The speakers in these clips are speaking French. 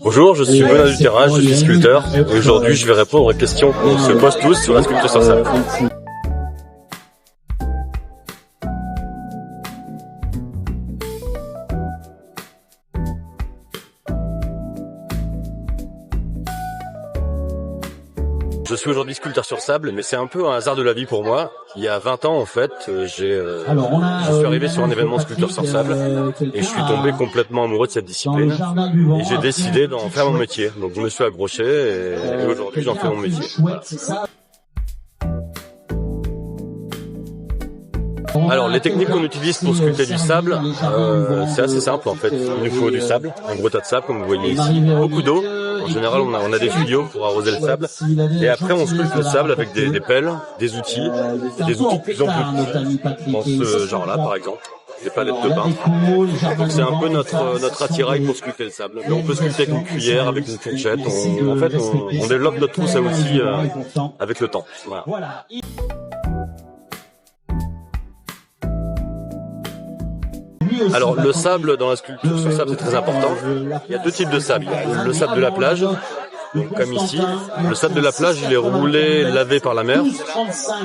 Bonjour, je suis Benoît Duterra, je suis sculpteur et aujourd'hui je vais répondre aux questions qu'on se pose tous sur la sculpture sur sable. Je suis aujourd'hui sculpteur sur sable, mais c'est un peu un hasard de la vie pour moi. Il y a 20 ans, en fait, je suis arrivé sur un événement sculpteur sur sable et je suis tombé complètement amoureux de cette discipline. Et j'ai décidé d'en faire mon métier. Donc je me suis accroché et aujourd'hui j'en fais mon métier. Alors les techniques qu'on utilise pour sculpter du sable, c'est assez simple en fait. Il nous faut du sable, un gros tas de sable comme vous voyez ici, beaucoup d'eau. En général on a des tuyaux pour arroser le sable et après on sculpte le sable avec des pelles, des outils de plus en plus petits, dans ce genre-là par exemple, des palettes de bain. Donc c'est un peu notre attirail pour sculpter le sable. Mais on peut sculpter avec une cuillère, avec une fourchette, on développe notre trousse à outils avec le temps. Voilà. Alors le sable dans la sculpture sur sable c'est très important. Il y a deux types de sable. Il y a le sable de la plage, donc comme ici. Le sable de la plage il est roulé, lavé par la mer.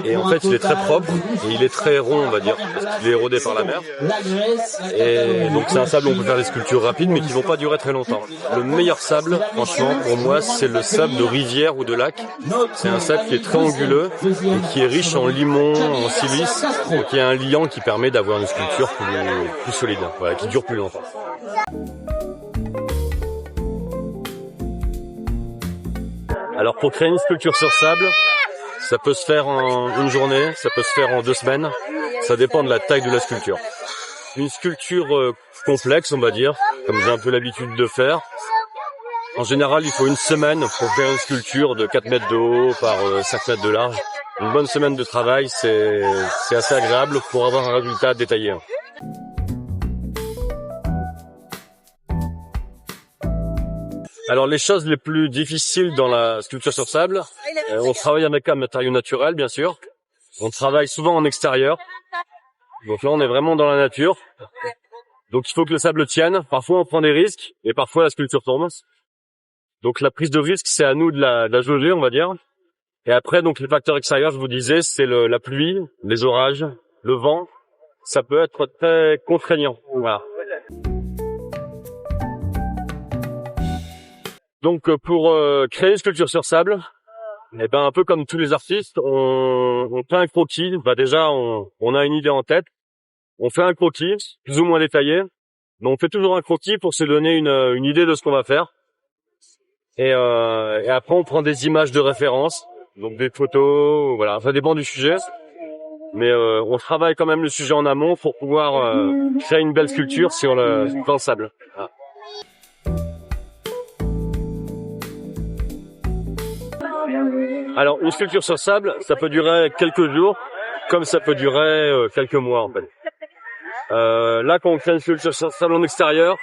Et en fait il est très propre et il est très rond on va dire, parce qu'il est érodé par la mer. Et donc c'est un sable où on peut faire des sculptures rapides mais qui vont pas durer très longtemps. Le meilleur sable franchement pour moi c'est le sable de rivière ou de lac. C'est un sable qui est très anguleux et qui est riche en limon, en silice, donc il y a un liant qui permet d'avoir une sculpture plus solide, voilà, qui dure plus longtemps. Alors pour créer une sculpture sur sable, ça peut se faire en une journée, ça peut se faire en 2 semaines, ça dépend de la taille de la sculpture. Une sculpture complexe on va dire, comme j'ai un peu l'habitude de faire, en général il faut 1 semaine pour faire une sculpture de 4 mètres de haut par 5 mètres de large. Une bonne semaine de travail c'est assez agréable pour avoir un résultat détaillé. Alors les choses les plus difficiles dans la sculpture sur sable, on travaille avec un matériau naturel bien sûr, on travaille souvent en extérieur, donc là on est vraiment dans la nature, donc il faut que le sable tienne, parfois on prend des risques et parfois la sculpture tombe, donc la prise de risque c'est à nous de la jauger on va dire, et après donc les facteurs extérieurs je vous disais c'est la pluie, les orages, le vent, ça peut être très contraignant, voilà. Donc pour créer une sculpture sur sable, eh ben un peu comme tous les artistes, on fait un croquis. Bah déjà on a une idée en tête, on fait un croquis plus ou moins détaillé, mais on fait toujours un croquis pour se donner une idée de ce qu'on va faire. Et après on prend des images de référence, donc des photos, voilà, ça dépend du sujet. Mais on travaille quand même le sujet en amont pour pouvoir créer une belle sculpture dans le sable. Voilà. Alors une sculpture sur sable, ça peut durer quelques jours, comme ça peut durer quelques mois en fait. Là quand on crée une sculpture sur sable en extérieur,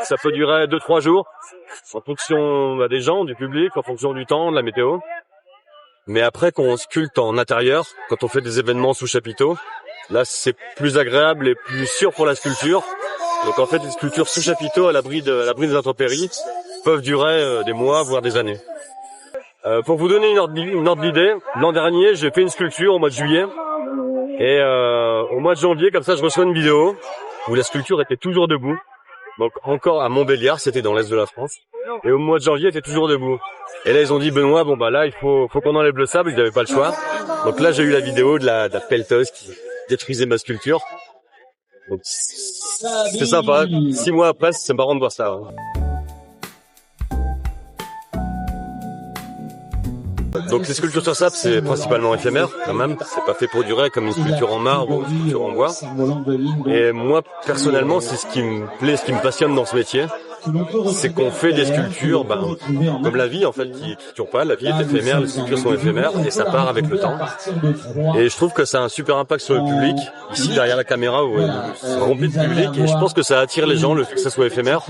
ça peut durer 2-3 jours, en fonction des gens, du public, en fonction du temps, de la météo. Mais après quand on sculpte en intérieur, quand on fait des événements sous chapiteau, là c'est plus agréable et plus sûr pour la sculpture. Donc en fait les sculptures sous chapiteau à l'abri des intempéries peuvent durer des mois voire des années. Pour vous donner une ordre d'idée, l'an dernier, j'ai fait une sculpture au mois de juillet et au mois de janvier, comme ça, je reçois une vidéo où la sculpture était toujours debout. Donc encore à Montbéliard, c'était dans l'est de la France, et au mois de janvier, elle était toujours debout. Et là, ils ont dit Benoît, bon bah là, il faut qu'on enlève le sable, ils n'avaient pas le choix. Donc là, j'ai eu la vidéo de la pelleteuse qui détruisait ma sculpture. Donc c'est sympa. 6 mois après, c'est marrant de voir ça. Donc les sculptures sur sable c'est principalement éphémère quand même, c'est pas fait pour durer comme une sculpture en marbre ou une sculpture en bois. Et moi personnellement c'est ce qui me plaît, ce qui me passionne dans ce métier, c'est qu'on fait des sculptures comme la vie en fait qui dure pas, la vie est éphémère, les sculptures sont éphémères et ça part avec le temps. Et je trouve que ça a un super impact sur le public. Ici derrière la caméra c'est rempli de public et je pense que ça attire les gens le fait que ça soit éphémère.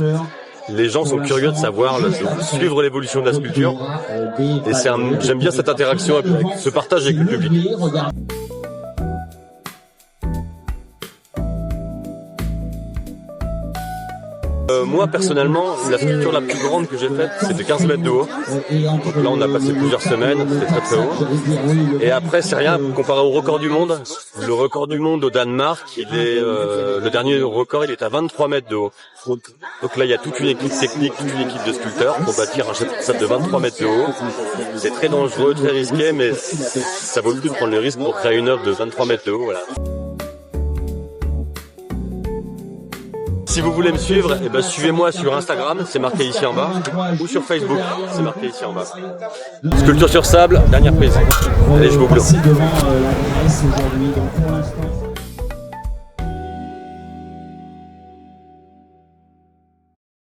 Les gens sont curieux de savoir, de suivre l'évolution de la sculpture. Et j'aime bien cette interaction, ce partage avec le public. Moi personnellement, la sculpture la plus grande que j'ai faite, c'était 15 mètres de haut. Donc là on a passé plusieurs semaines, c'était très très haut. Et après c'est rien comparé au record du monde. Le record du monde au Danemark, le dernier record il est à 23 mètres de haut. Donc là il y a toute une équipe technique, toute une équipe de sculpteurs pour bâtir un château de 23 mètres de haut. C'est très dangereux, très risqué, mais ça vaut le coup de prendre le risque pour créer une œuvre de 23 mètres de haut. Voilà. Si vous voulez me suivre, eh ben, suivez-moi sur Instagram, c'est marqué ici en bas, ou sur Facebook, c'est marqué ici en bas. Sculpture sur sable, dernière prise. Allez, je vous bloque.